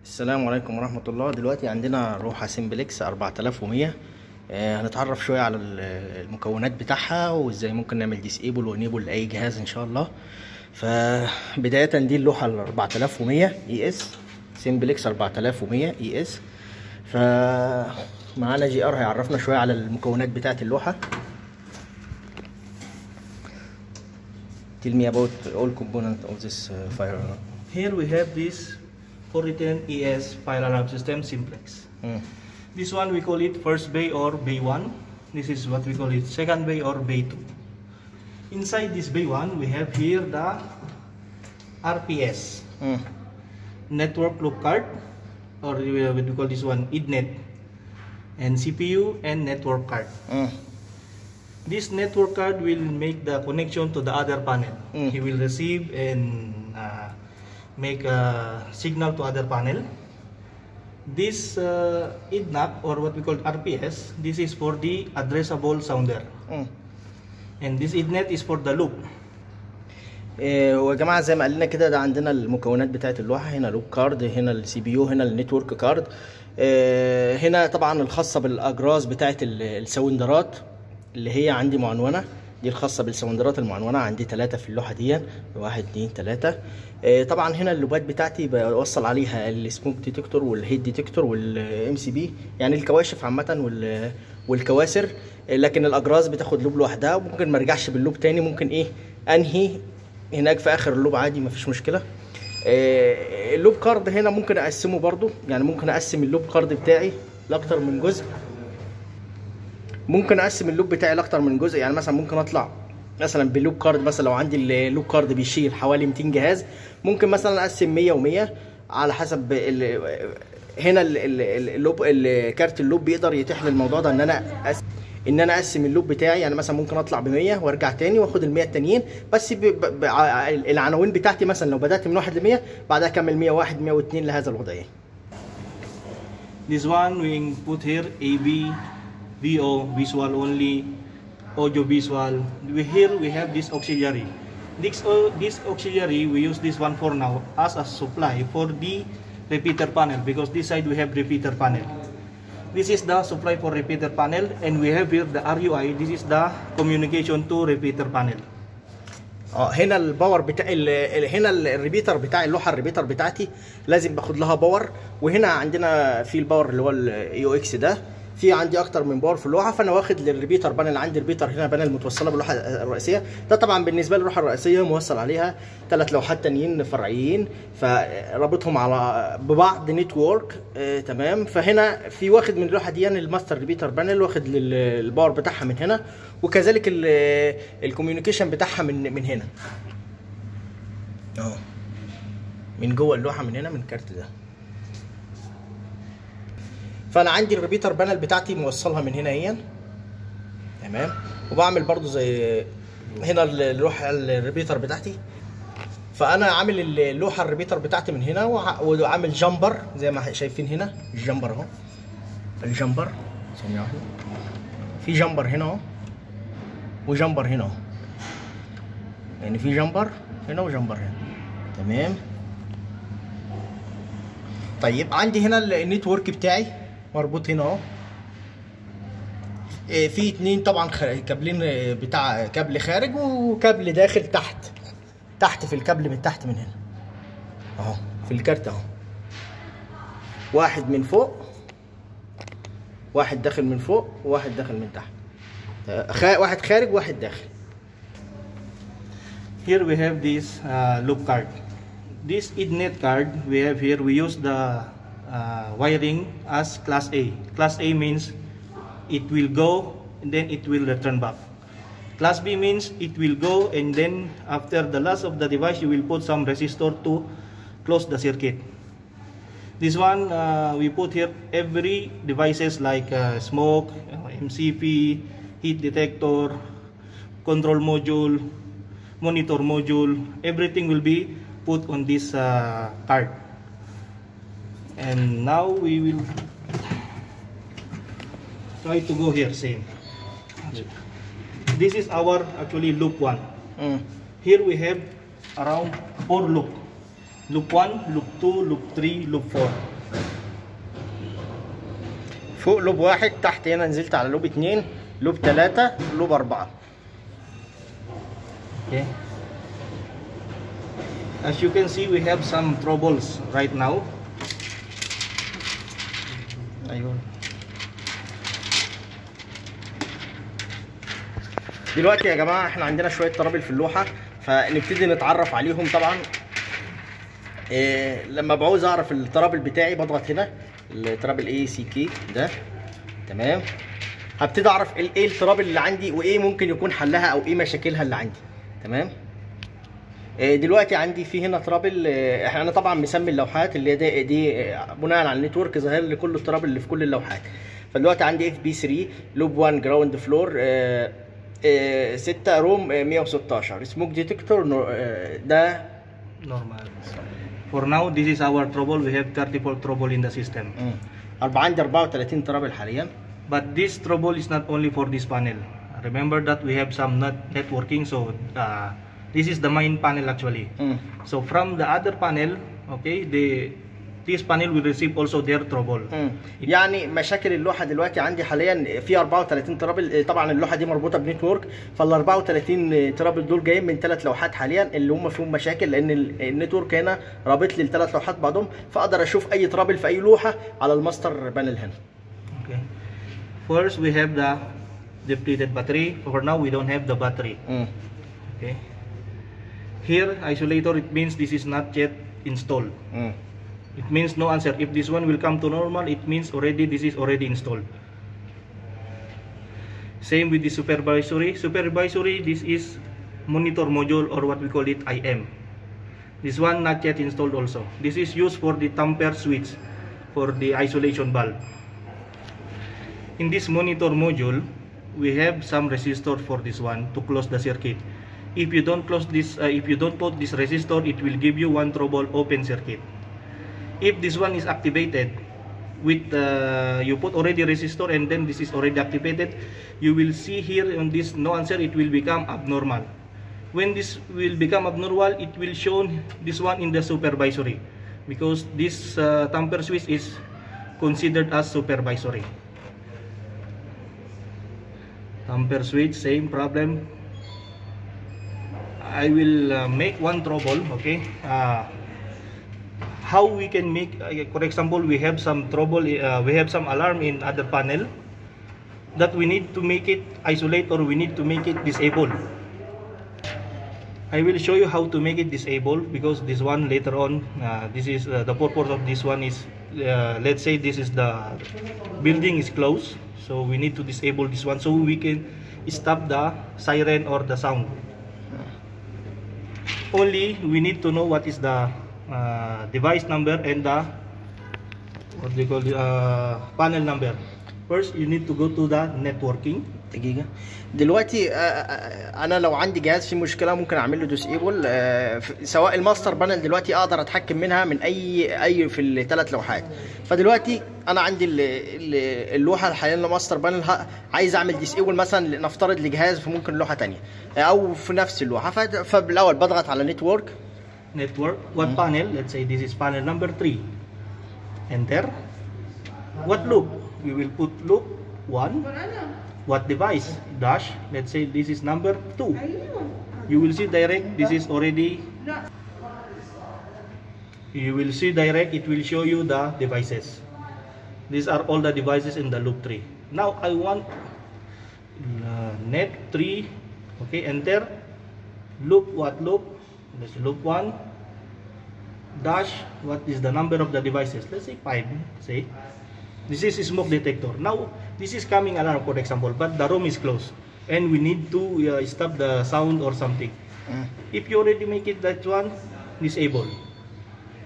السلام عليكم ورحمة الله. دلوقتي عندنا لوحة سيمبلكس 4100. هنتعرف شوية على المكونات بتاعها وازاي ممكن نعمل ديسيبل وانيبل لأي جهاز ان شاء الله. فبداية دي اللوحة 4100 اي اس سيمبلكس 4100 اي اس. فمعانا جي ار هيعرفنا شوية على المكونات بتاعة اللوحة. Tell me about all components of this fire alarm. Here we have this 410 ES fire alarm system simplex. This one we call it first bay or bay 1. This is what we call it second bay or bay 2. Inside this bay 1 we have here the RPS network loop card, or we call this one IDNet, and CPU and network card. This network card will make the connection to the other panel. He will receive and make a signal to other panel. This IDNAP, or what we call RPS, this is for the addressable sounder. And this IDNet is for the loop. ويا جماعه زي ما قال لنا كده، ده عندنا المكونات بتاعه اللوحه. هنا لوب كارد، هنا السي بي يو، هنا النتورك كارد. هنا طبعا الخاصه بالاجراس بتاعه الساوندرات اللي هي عندي معنونه. دي الخاصه بالساوندرات المعنونه، عندي 3 في اللوحه دي، 1 2 3. طبعا هنا اللوبات بتاعتي بوصل عليها السموك ديتكتور والهيد ديتكتور والام سي بي، يعني الكواشف عامه والكواسر. لكن الاجراس بتاخد لوب لوحدها، وممكن ما ارجعش باللوب تاني، ممكن انهي هناك في اخر اللوب عادي، مفيش مشكله. اللوب كارد هنا ممكن اقسمه برضو، يعني ممكن اقسم اللوب كارد بتاعي لاكتر من جزء. ممكن اقسم اللوب بتاعي لاكتر من جزء، يعني مثلا ممكن اطلع مثلا بلوب كارد. مثلا لو عندي اللوب كارد بيشيل حوالي 200 جهاز، ممكن مثلا اقسم 100 و100 على حسب هنا اللوب. كارت اللوب بيقدر يتيح لي الموضوع ده، ان انا اقسم اللوب بتاعي. يعني مثلا ممكن اطلع ب100 وارجع تاني واخد ال100 التانيين، بس العناوين بتاعتي مثلا لو بدات من 1 ل100 بعدها اكمل 101 102 لهذا الوضع. This one we put here AV, VO, visual only, audio visual. Here we have this auxiliary. This auxiliary we use this one for now as a supply for the repeater panel, because this side we have repeater panel. This is the supply for repeater panel, and we have here the RUI. This is the communication to repeater panel. هنا الباور بتاع هنا الريبيتر بتاع اللوحه. الريبيتر بتاعتي لازم باخد لها باور، وهنا عندنا في الباور اللي هو الاي اكس ده. في عندي اكتر من باور في اللوحه، فانا واخد للريبيتر بانل. عندي الريبيتر هنا بانل متوصله باللوحه الرئيسيه. ده طبعا بالنسبه للوحه الرئيسيه موصل عليها 3 لوحات تانيين فرعيين، فرابطهم على ببعض نتورك. تمام. فهنا في واخد من اللوحه دي الماستر ريبيتر بانل، واخد الباور بتاعها من هنا، وكذلك الكوميونيكيشن بتاعها من هنا اهو، من جوه اللوحه من هنا، من الكارت ده. فانا عندي الريبيتر بانل بتاعتي موصلها من هنا اهي. تمام. وبعمل برضو زي هنا اللوحه الريبيتر بتاعتي. فانا عامل اللوحه الريبيتر بتاعتي من هنا، وعامل جامبر زي ما شايفين هنا. الجامبر اهو، الجامبر ثانيه واحده، في جامبر هنا اهو وجامبر هنا اهو، يعني في جامبر هنا وجامبر هنا. تمام. طيب عندي هنا النتورك بتاعي مربوط هنا اهو. في 2 طبعا كابلين، بتاع كابل خارج وكابل داخل تحت في الكابل من تحت من هنا اهو في الكارت اهو. واحد من فوق، واحد داخل من فوق، وواحد داخل من تحت. واحد خارج واحد داخل. Here we have this loop card. This IDNet card we have here, we use the wiring as class A. Class A means it will go and then it will return back. Class B means it will go and then after the last of the device you will put some resistor to close the circuit. This one we put here every devices like smoke, MCP, heat detector, control module, monitor module, everything will be put on this card. And now we will try to go here same. This is our actually loop 1. Here we have around 4 loop. loop 1, loop 2, loop 3, loop 4. فوق لوب 1، تحت هنا نزلت على لوب 2، لوب 3، لوب 4. Okay. As you can see, we have some troubles right now. ايوه. دلوقتي يا جماعه احنا عندنا شويه ترابل في اللوحه، فنبتدي نتعرف عليهم. طبعا لما بعوز اعرف الترابل بتاعي بضغط هنا الترابل ACK ده، تمام. هبتدي اعرف ايه الترابل اللي عندي وايه ممكن يكون حلها او ايه مشاكلها اللي عندي، تمام. دلوقتي عندي في هنا ترابل، انا طبعا مسمي اللوحات اللي دي بناء على النتورك ظاهر لي كل الترابل اللي في كل اللوحات. فدلوقتي عندي FB3 لوب 1 جراوند فلور 6 روم 116 سموك ديتكتور ده normal. For now, this is our trouble. We have 34 trouble in the system. عندي 34 ترابل حاليا. But this trouble is not only for this panel. Remember that we have some networking, so this is the main panel actually. So from the other panel, okay, this panel will receive also their trouble. يعني مشاكل اللوحه دلوقتي عندي حاليا في 34 ترابل. طبعا اللوحه دي مربوطه بنتورك، فال 34 ترابل دول جايين من 3 لوحات حاليا اللي هم فيهم مشاكل، لان النتورك هنا رابط لي ال3 لوحات بعضهم، فاقدر اشوف اي ترابل في اي لوحه على الماستر بانل هنا. Okay. First we have the depleted battery. For now we don't have the battery. Okay. Here isolator, it means this is not yet installed. It means no answer. If this one will come to normal, it means already this is already installed. Same with the supervisory. Supervisory, this is monitor module, or what we call it IM. This one not yet installed also. This is used for the tamper switch for the isolation bulb. In this monitor module, we have some resistor for this one to close the circuit. If you don't close this, if you don't put this resistor, it will give you one trouble open circuit. If this one is activated with you put already resistor and then this is already activated, you will see here on this no answer, it will become abnormal. When this will become abnormal, it will show this one in the supervisory, because this tamper switch is considered as supervisory. Tamper switch, same problem. I will make one trouble. Okay. How we can make, for example, we have some trouble, we have some alarm in other panel that we need to make it isolate, or we need to make it disable. I will show you how to make it disable, because this one later on, this is the purpose of this one is, let's say this is the building is closed, so we need to disable this one so we can stop the siren or the sound. Only we need to know what is the device number and the what they call the panel number. First you need to go to the networking. دقيقة. دلوقتي انا لو عندي جهاز فيه مشكلة ممكن اعمل له ديسيبل، سواء الماستر بانل دلوقتي اقدر اتحكم منها من اي في ال3 لوحات. فدلوقتي انا عندي اللوحة حاليا الماستر بانل عايز اعمل ديسيبل مثلا نفترض لجهاز فممكن لوحة تانية او في نفس اللوحة، فبالاول بضغط على نتورك. What panel? Let's say this is panel number 3. Enter. What loop? We will put loop 1. What device? Dash. Let's say this is number 2. You will see direct. This is already. You will see direct. It will show you the devices. These are all the devices in the loop 3. Now I want net 3. Okay. Enter. Loop what loop? Let's loop 1 dash. What is the number of the devices? Let's say 5. Say this is a smoke detector. Now this is coming alarm, for example, but the room is closed and we need to stop the sound or something. If you already make it that one disable,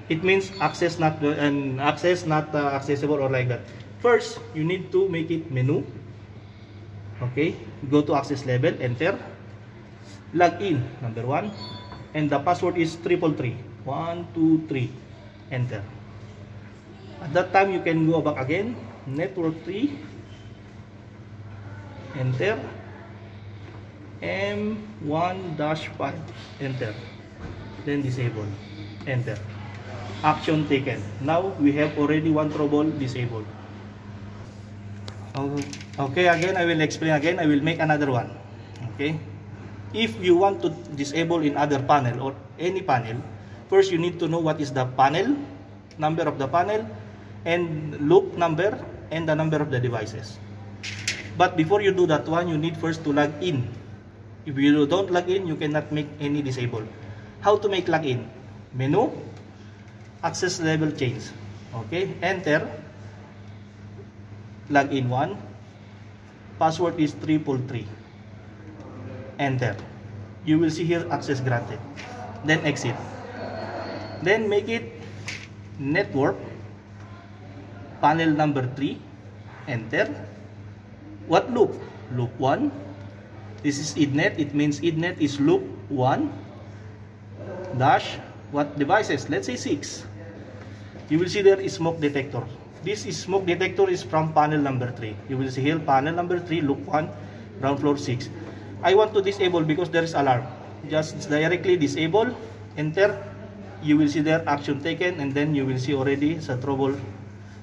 it means access not accessible or like that. First you need to make it menu. Okay, go to access level, enter, log in number 1, and the password is 333 123, enter. At that time you can go back again, network 3, enter, M1-5, enter, then disable, enter. action taken. Now we have already one trouble disabled. Okay, again I will explain again. I will make another one. Okay, if you want to disable in other panel or any panel, first you need to know what is the panel, number of the panel, and loop number and the number of the devices. But before you do that one, you need first to log in. If you don't log in, you cannot make any disable. How to make login? Menu, access level change. Okay, enter. Login 1. Password is 333. Enter. You will see here access granted. Then exit. Then make it network. Panel number 3. Enter. What loop? Loop 1. This is IDNET. It means IDNET is loop 1 dash what devices? Let's say 6. You will see there is smoke detector. This is smoke detector is from panel number 3. You will see here panel number 3, loop 1, ground floor 6. I want to disable because there is alarm. Just directly disable, enter. You will see there action taken, and then you will see already sa trouble,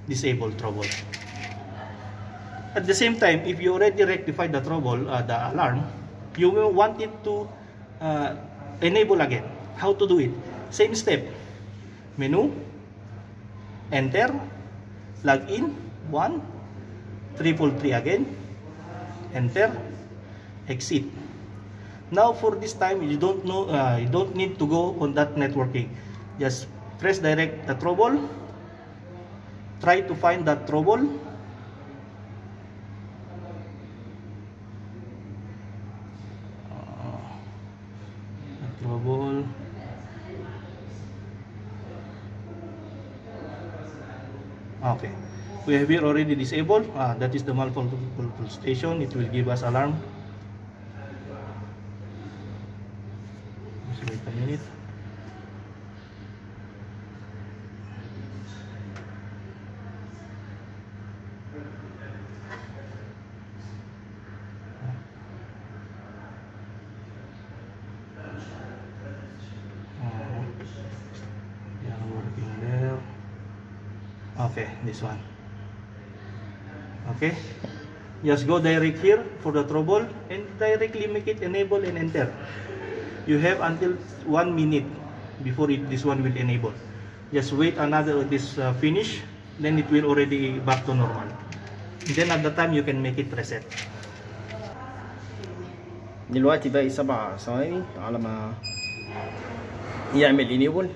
disabled trouble. At the same time, if you already rectified the trouble, the alarm, you will want it to enable again. How to do it? Same step. Menu, enter, log in, 1, 333 again, enter, exit. Now for this time, you don't know, you don't need to go on that networking. Just press direct the trouble, try to find that trouble. Okay, we have here already disabled. That is the multiple station. It will give us alarm. Just wait a minute. Okay, this one. Okay, just go direct here for the trouble and directly make it enable and enter. You have until 1 minute before this one will enable. Just wait another this finish, then it will already back to normal. And then at the time you can make it reset. دلوقتي باقي 7 ثواني على ما يعمل enable.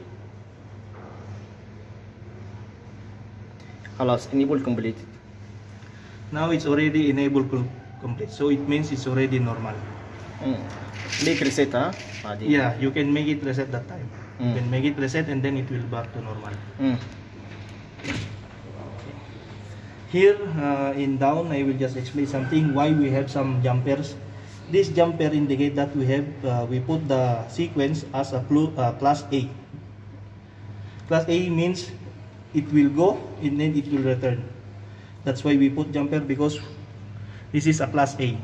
خلاص enable completed. Now it's already enabled complete, so it means it's already normal. Make reset, huh? Yeah, you can make it reset that time. You can make it reset and then it will back to normal. Here in down, I will just explain something why we have some jumpers. This jumper indicate that we have we put the sequence as a class A. Class A means it will go and then it will return. That's why we put jumper, because this is a class A.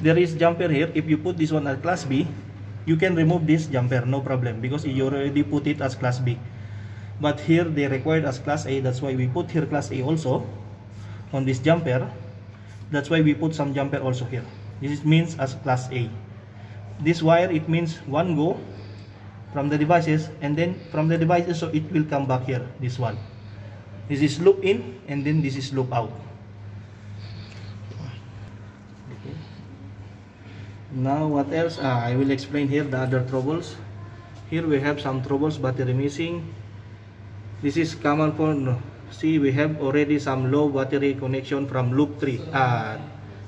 There is jumper here. If you put this one as class B, you can remove this jumper, no problem, because you already put it as class B. But here they required as class A. That's why we put here class A also on this jumper. That's why we put some jumper also here. This means as class A. This wire, it means one go from the devices, and then from the devices, so it will come back here, this one. This is loop in, and then this is loop out. Okay. Now what else? I will explain here the other troubles. Here we have some troubles, battery missing. This is common for, see, we have already some low battery connection from loop 3,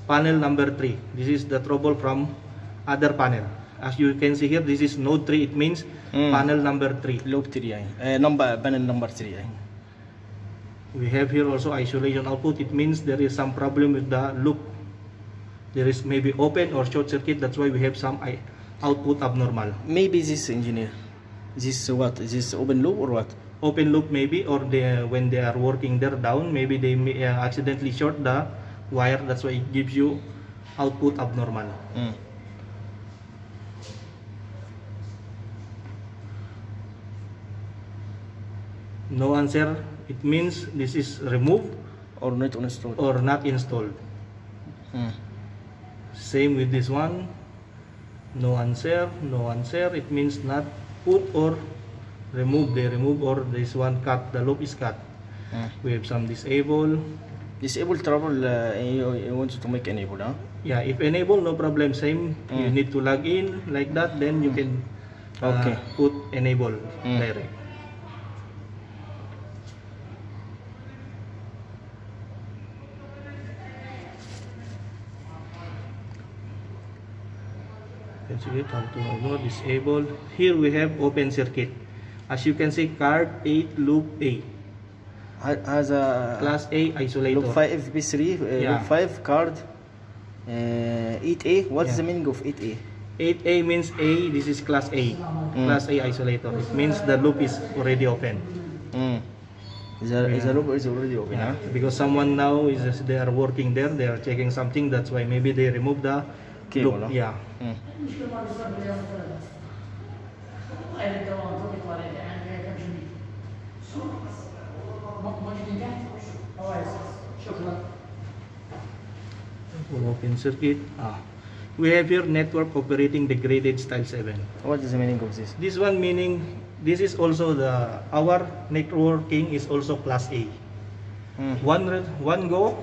panel number 3. This is the trouble from other panel. As you can see here, this is node 3. It means panel number 3. Loop 3, panel number 3. We have here also isolation output. It means there is some problem with the loop. There is maybe open or short circuit. That's why we have some output abnormal. Maybe this engineer, this what? Is this open loop or what? Open loop maybe, or when they are working there down, maybe they may accidentally short the wire. That's why it gives you output abnormal. No answer. It means this is removed or not installed. or not installed. Same with this one. No answer. No answer. It means not put or remove. They remove, or this one cut. The loop is cut. We have some disable. Disable trouble. You want to make enable, huh? Yeah, if enable, no problem. Same. You need to log in like that. Then you can put enable direct. How to enable, disable. Here we have open circuit. As you can see, card 8 loop A. Has a Class A isolator. loop 5 FP3, loop 5 card 8A. What is the meaning of 8A? 8A means A, this is class A. Class A isolator. It means the loop is already open. The loop is already open, huh? Because someone now they are working there, they are checking something, that's why maybe they remove the Cable, loop. huh? Yeah. Open circuit. We have here network operating degraded style 7. What is the meaning of this? This one meaning this is also our networking is also class A. One go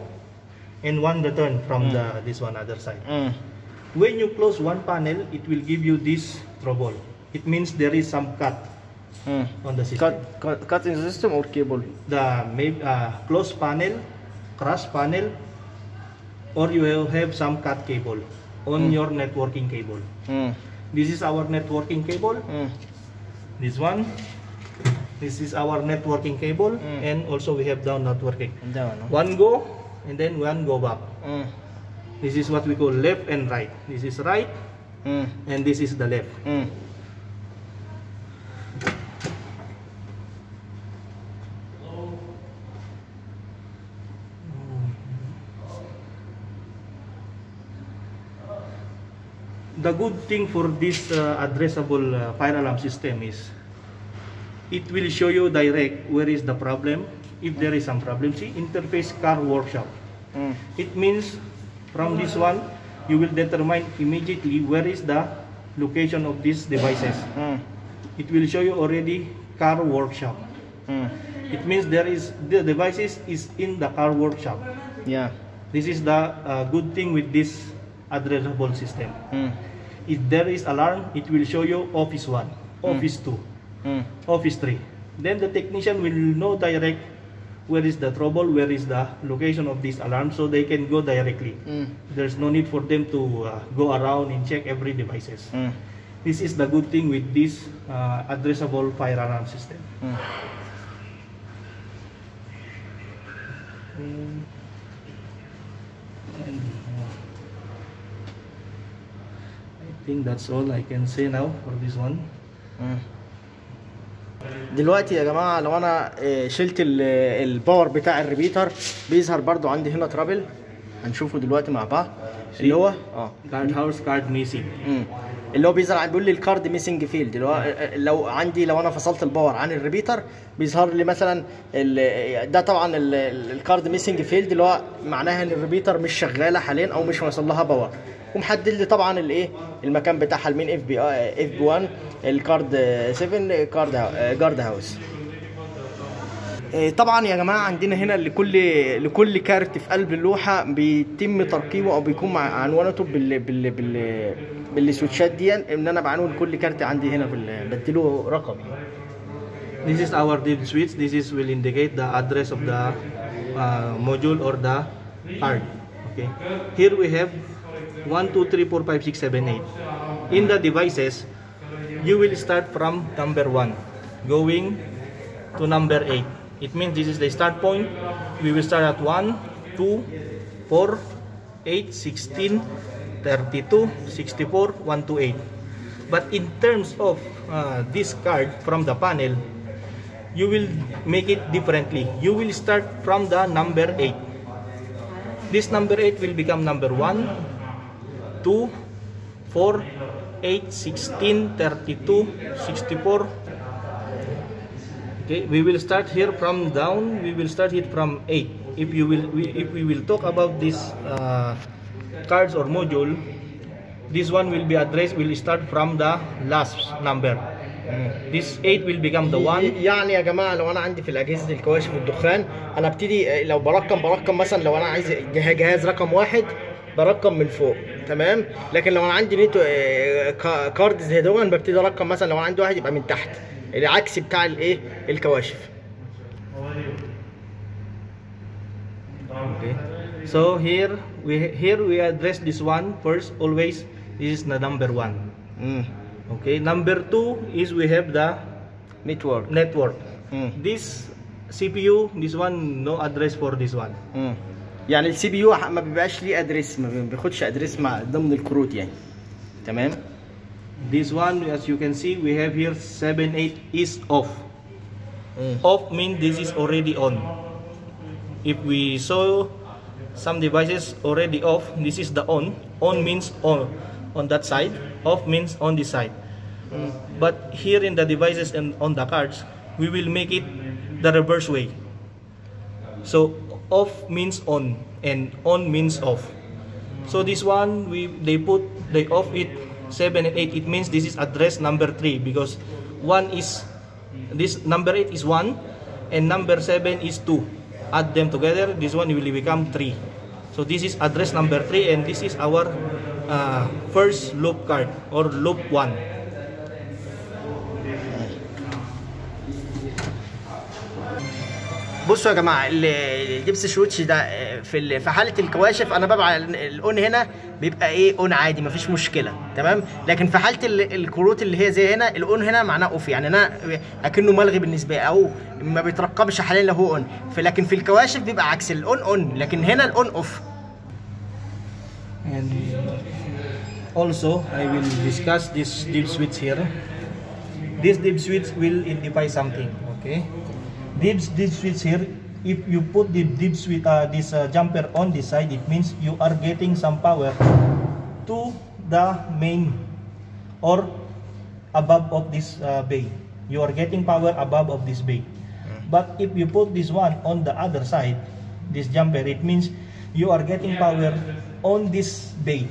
and one return from this one other side. When you close one panel, it will give you this trouble. It means there is some cut on the system. Cut in the system or cable? The close panel, crash panel, or you will have some cut cable on your networking cable. This is our networking cable. This one. This is our networking cable, and also we have down networking. One go and then one go back. This is what we call left and right. This is right, and this is the left. The good thing for this addressable fire alarm system is it will show you direct where is the problem. If there is some problem, see interface car workshop. It means from this one you will determine immediately where is the location of these devices. It will show you already car workshop. It means there is the devices is in the car workshop. Yeah. This is the good thing with this addressable system. If there is alarm, it will show you office 1, office 2, office 3. Then the technician will know direct where is the trouble, where is the location of this alarm, so they can go directly. There's no need for them to go around and check every devices. This is the good thing with this addressable fire alarm system. I think that's all I can say now for this one. دلوقتي يا جماعه لو انا شلت الباور بتاع الريبيتر بيظهر برضو عندي هنا ترابل. هنشوفه دلوقتي مع بعض اللي هو كارد هاوس كارد ميسنج. اللي هو بيظهر بيقول لي الكارد ميسنج فيلد. اللي هو لو انا فصلت الباور عن الريبيتر بيظهر لي مثلا ده طبعا الكارد ميسنج فيلد اللي هو معناها ان الريبيتر مش شغاله حاليا او مش واصل لها باور. ومحدد لي طبعا الايه المكان بتاعها المين اف بي 1 الكارد 7 جارد هاوس. طبعا يا جماعه عندنا هنا لكل كارت في قلب اللوحه بيتم تركيبه او بيكون مع عنوانته بالسويتشات دي ان انا بعنون كل كارت عندي هنا بديله رقم. This is our DIP switch. This is will indicate the address of the module or the card. Okay. Here we have 1, 2, 3, 4, 5, 6, 7, 8. In the devices, you will start from number 1, going to number 8. It means this is the start point. We will start at 1, 2, 4, 8, 16, 32, 64, 1 to 8. But in terms of this card from the panel, you will make it differently. You will start from the number 8. This number 8 will become number 1, 2, 4, 8, 16, 32, 64, Okay, we will start here from down. We will start it from 8. If we will talk about this cards or module, this one will be addressed. Will start from the last number. This 8 will become the 1. يعني يا جماعه لو انا عندي في الاجهزه الكواشف والدخان انا ابتدي لو برقم مثلا لو انا عايز جهاز رقم 1 برقم من فوق، تمام. لكن لو انا عندي نيتو كارد زي دون ببتدي ارقم مثلا لو انا عندي واحد يبقى من تحت، العكس بتاع الايه الكواشف. Okay, so here we address this one first. Always this is the number 1. Okay, number 2 is we have the network. This CPU, this one no address for this one. يعني السي بي يو ما بيبقاش ليه ادريس، ما بياخدش ادريس مع ضمن الكروت يعني، تمام. This one, as you can see, we have here 7/8 is off. Off means this is already on. If we saw some devices already off, this is the on. On means on that side. Off means on this side. But here in the devices and on the cards, we will make it the reverse way. So off means on and on means off. So this one they off it 7 and 8. It means this is address number 3 because this number 8 is 1 and number 7 is 2. Add them together, this one will become 3. So this is address number 3 and this is our first loop card or loop 1. بصوا يا جماعه الدبس سويتش ده في حاله الكواشف انا ببقى الاون هنا بيبقى ايه اون عادي مفيش مشكله، تمام. لكن في حاله الكروت اللي هي زي هنا الاون هنا معناه اوف، يعني انا اكنه ملغي بالنسبه لي او ما بيترقبش حاليا لو هو اون. لكن في الكواشف بيبقى عكس الاون اون، لكن هنا الاون اوف. And also I will discuss this dip switch here. This dip switch will identify something, okay? This switch here, if you put the dip switch, this jumper on this side, it means you are getting some power to the main or above of this bay. You are getting power above of this bay. But if you put this one on the other side, this jumper, it means you are getting power on this bay.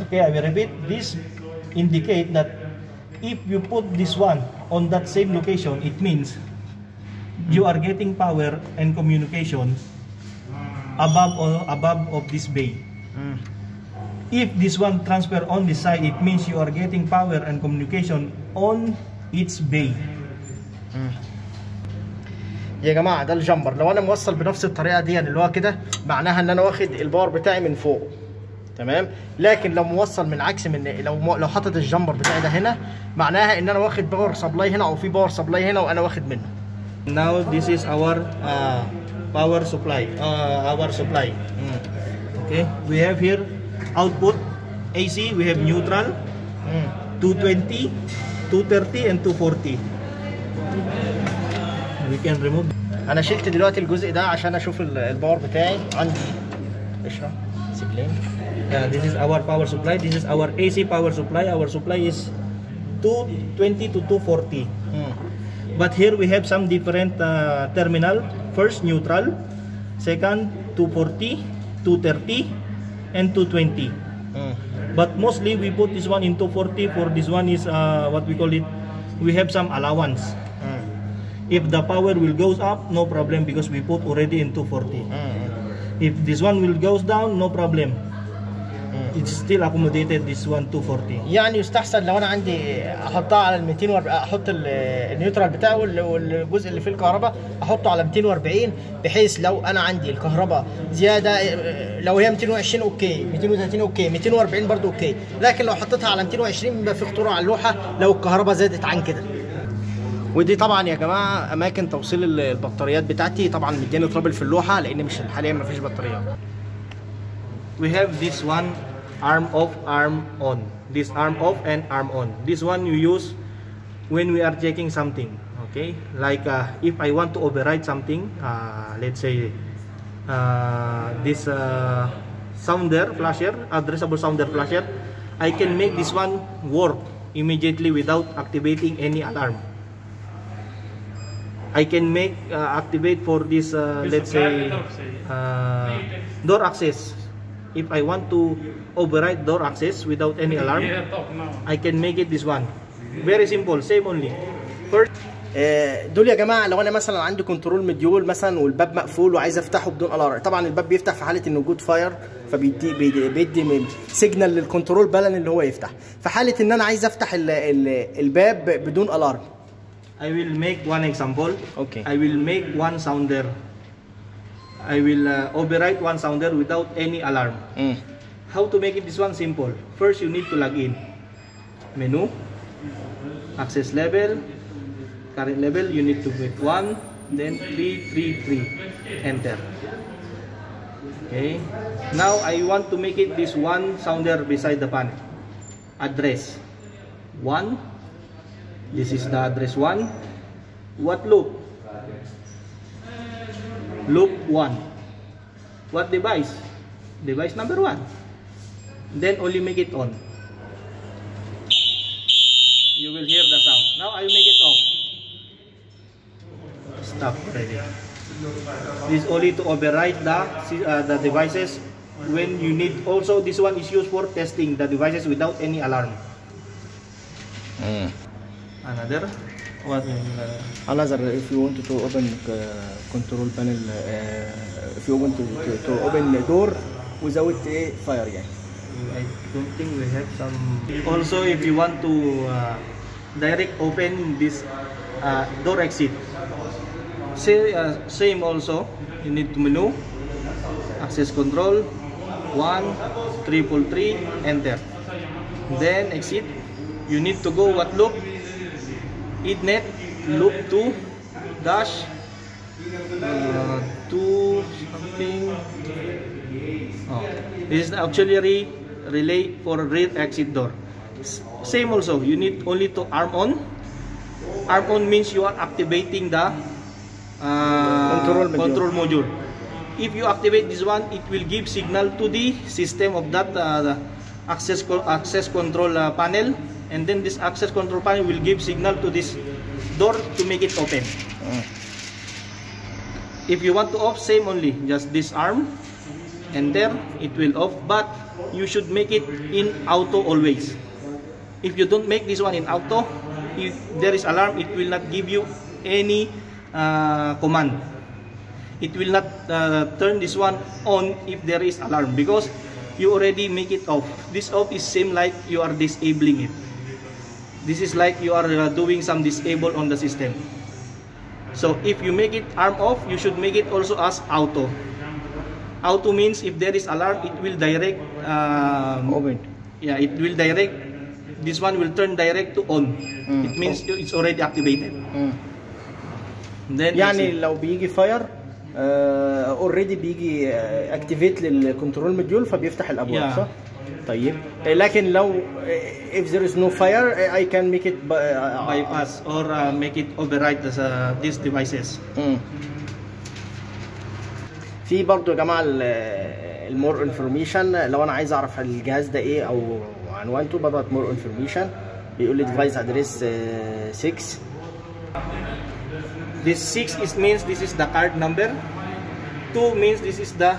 Okay, I will repeat. This indicate that if you put this one on that same location, it means you are getting power and communication above of this bay. If this one transfer on this side, it means you are getting power and communication on its bay. يا جماعه ده الجمبر لو انا موصل بنفس الطريقه دي اللي هو كده معناها ان انا واخد الباور بتاعي من فوق، تمام. لكن لو موصل من عكس من لو حاطط الجمبر بتاعي ده هنا معناها ان انا واخد باور سبلاي هنا او في باور سبلاي هنا وانا واخد منه. Now this is our power supply. Okay, we have here output AC. We have neutral 220, 230 and 240. We can remove. انا شلت دلوقتي الجزء ده عشان اشوف الباور بتاعي عندي. اشرح سيبلين. This is our power supply. This is our AC power supply. Our supply is 220 to 240. But here we have some different terminal. First neutral, second 240, 230, and 220. But mostly we put this one in 240. For this one is what we call it. We have some allowance. If the power will goes up, no problem because we put already in 240. If this one will goes down, no problem. It's still accommodated this one 240. يعني يستحسن لو انا عندي احطها على ال 240، احط النيوترال بتاعه والجزء اللي فيه الكهرباء احطه على 240 بحيث لو انا عندي الكهرباء زياده لو هي 220 اوكي، 230 اوكي، 240 برضو اوكي. لكن لو حطيتها على 220 بيبقى في خطوره على اللوحه لو الكهرباء زادت عن كده. ودي طبعا يا جماعه اماكن توصيل البطاريات بتاعتي، طبعا مديني ترابل في اللوحه لان مش حاليا ما فيش بطاريات. We have this one arm off, arm on. This arm off and arm on. This one you use when we are checking something. Okay, like if I want to override something, let's say this sounder flasher, addressable sounder flasher, I can make this one work immediately without activating any alarm. I can make activate for this let's say door access. If I want to override door access without any alarm, I can make it this one. Very simple, same only. First, دول يا جماعه لو انا مثلا عندي كنترول مديول مثلا والباب مقفول وعايز افتحه بدون الارم. طبعا الباب بيفتح في حاله ان وجود فاير، فبيدي سيجنال للكنترول بالان اللي هو يفتح. في حاله ان انا عايز افتح الباب بدون الارم. I will make one example. Okay. I will make one sounder. I will override one sounder without any alarm. How to make it this one? Simple. First, you need to log in. Menu, access level, current level. You need to make 1, then 333. Enter. Okay. Now I want to make it this one sounder beside the panel. Address 1. This is the address 1. What loop? Loop 1. What device? Device number 1. Then only make it on. You will hear the sound. Now I will make it off. Stop already. This is only to override the devices when you need. Also, this one is used for testing the devices without any alarm. Another what? Another, if you want to open control panel, if you want to open the door without a fire, yeah. I don't think we have some. Also, if you want to direct open this door exit, same also. You need to menu, access control, 1, 333, enter. Then exit. You need to go what loop? Ethernet loop 2 dash 2 something. This is the auxiliary relay for rear exit door. Same also, you need only to arm on. Arm on means you are activating the control module. If you activate this one, it will give signal to the system of that access control panel. And then this access control panel will give signal to this door to make it open. If you want to off, same only, just disarm, enter, it will off, but you should make it in auto always. If you don't make this one in auto, if there is alarm, it will not give you any command. It will not turn this one on if there is alarm, because you already make it off. This off is same like you are disabling it. This is like you are doing some disable on the system. So if you make it arm off, you should make it also as auto. Auto means if there is alarm, it will direct open. Yeah, it will direct. This one will turn direct to on. It means it's already activated. Then يعني لو بيجي فاير اوريدي بيجي اكتيفيت للكنترول مديول فبيفتح الابواب صح؟ طيب لكن لو if there is no fire I can make it bypass or make it override these devices. في برضو يا جماعه المور انفورميشن لو انا عايز اعرف الجهاز ده ايه او عنوانته بضغط مور انفورميشن بيقول لي ديفايس ادريس 6. This 6 is means this is the card number. 2 means this is the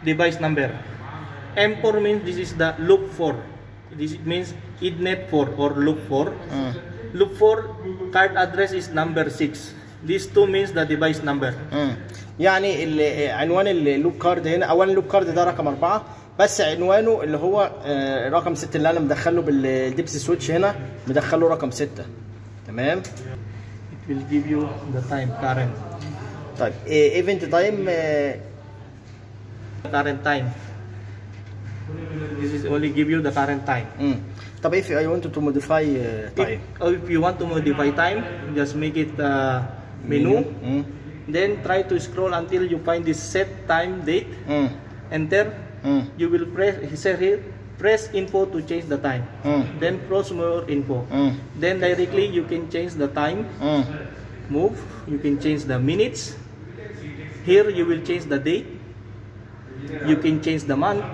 device number. M4 means this is the loop 4. This means Ethernet 4 or loop 4. Loop 4 card address is number 6. These 2 means the device number. يعني عنوان اللوب كارد هنا اولا اللوب كارد ده رقم 4 بس عنوانه اللي هو رقم 6 اللي انا مدخله بالديبس سويتش هنا مدخله رقم 6 تمام. It will give you the time current. طيب event time current time. This is only give you the current time. طب if I want to modify time. If you want to modify time, just make it menu. Then try to scroll until you find this set time date. Enter. You will press info to change the time. Then press more info. Then directly you can change the time. Move. You can change the minutes. Here you will change the date. You can change the month.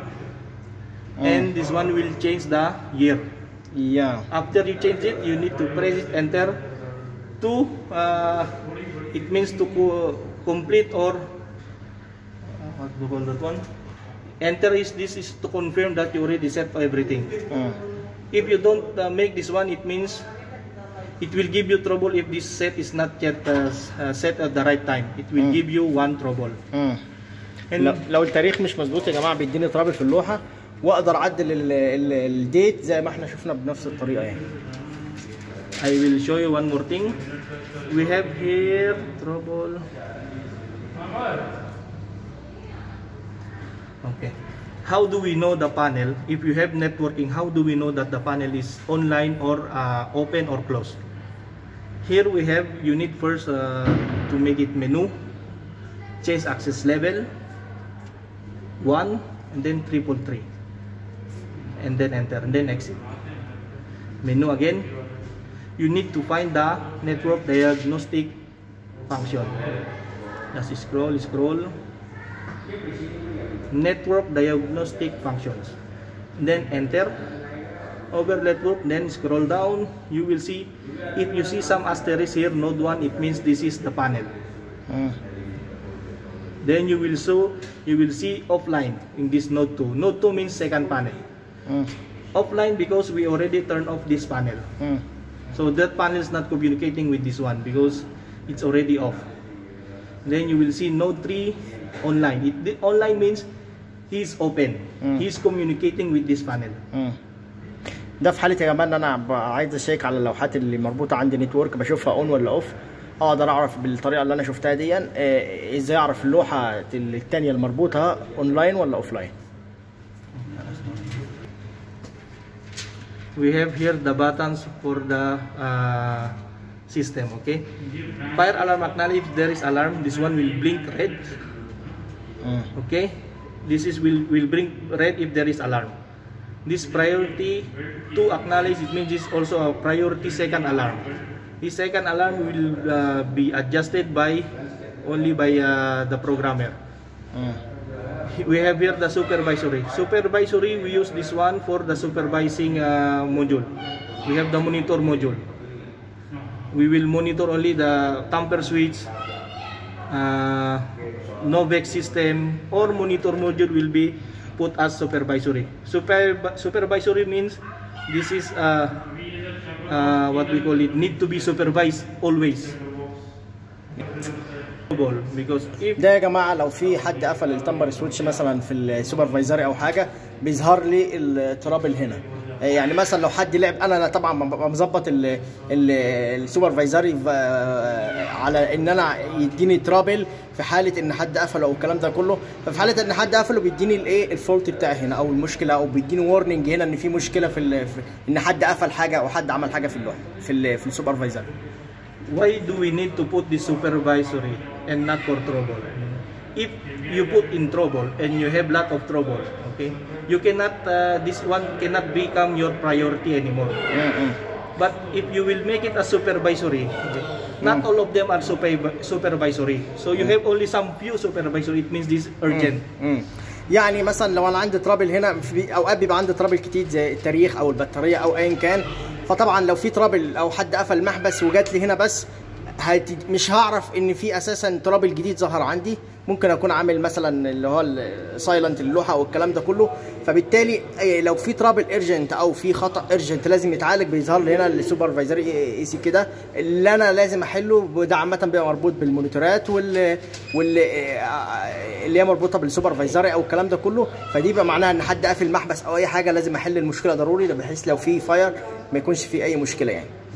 And this one will change the year. Yeah. After you change it, you need to press it enter to it means to complete or what do you call that one? Enter is this is to confirm that you already set everything. If you don't make this one, it means it will give you trouble if this set is not yet set at the right time. It will give you one trouble. لو التاريخ مش مظبوط يا جماعه بيديني ترابل في اللوحه، واقدر اعدل الديت زي ما احنا شفنا بنفس الطريقه يعني. I will show you one more thing. We have here trouble. Okay. How do we know the panel? If you have networking, how do we know that the panel is online or open or closed? Here we have, you need first to make it menu, change access level, 1, and then 333, and then enter, and then exit. Menu again, you need to find the network diagnostic function. Just scroll, network diagnostic functions, then enter. Over network, then scroll down, you will see, if you see some asterisk here, node 1, it means this is the panel. Then you will see offline in this node 2. Node 2 means second panel. Offline because we already turned off this panel. So that panel is not communicating with this one because it's already off. Then you will see node 3 online. Online means he's open. He's communicating with this panel. ده في حاله يا جماعه ان انا عايز اشيك على اللوحات اللي مربوطه عندي نتورك، بشوفها اون ولا اوف، اقدر اعرف بالطريقه اللي انا شفتها دي ازاي اعرف اللوحه الثانيه المربوطه اونلاين ولا اوفلاين. We have here the buttons for the system. Okay, fire alarm acknowledge there is alarm. This one will blink red. Okay, this is will blink red if there is alarm. This priority to acknowledge, it means this also a priority second alarm. This second alarm will be adjusted by only by the programmer. We have here the supervisory. Supervisory, we use this one for the supervising module. We have the monitor module. We will monitor only the tamper switch, NOVEX system, or monitor module will be put as supervisory. Supervisory means this is what we call it, need to be supervised always. Because if ده يا جماعه لو في حد قفل التمبر سويتش مثلا في السوبرفايزري او حاجه بيظهر لي الترابل هنا. يعني مثلا لو حد لعب، انا طبعا ببقى مظبط السوبرفايزري على ان انا يديني ترابل في حاله ان حد قفله او الكلام ده كله، ففي حاله ان حد قفله بيديني الايه الفولت بتاعي هنا او المشكله، او بيديني وارنينج هنا ان في مشكله في ان حد قفل حاجه او حد عمل حاجه في اللوحه في السوبرفايزري. Why do we need to put the supervisory and not for trouble? If you put in trouble and you have lot of trouble, okay, you cannot this one cannot become your priority anymore. But if you will make it a supervisory, okay, not all of them are supervisory. So you have only some few supervisory. It means this urgent. يعني مثلا لو انا عندي ترابل هنا، في اوقات بيبقى عندي ترابل كتير زي التاريخ او البطاريه او ايا كان، فطبعا لو في ترابل او حد قفل المحبس وجات لي هنا بس مش هعرف ان في اساسا ترابل جديد ظهر عندي. ممكن اكون عامل مثلا اللي هو السايلنت اللوحه او الكلام ده كله، فبالتالي لو في ترابل ارجنت او في خطا ارجنت لازم يتعالج بيظهر لي هنا السوبرفايزري اي سي كده اللي انا لازم احله. وده عامه بيبقى مربوط بالمونيتورات اللي هي مربوطه بالسوبرفايزري او الكلام ده كله، فدي بقى معناها ان حد قافل محبس او اي حاجه لازم احل المشكله ضروري، بحيث لو في فاير ما يكونش في اي مشكله يعني.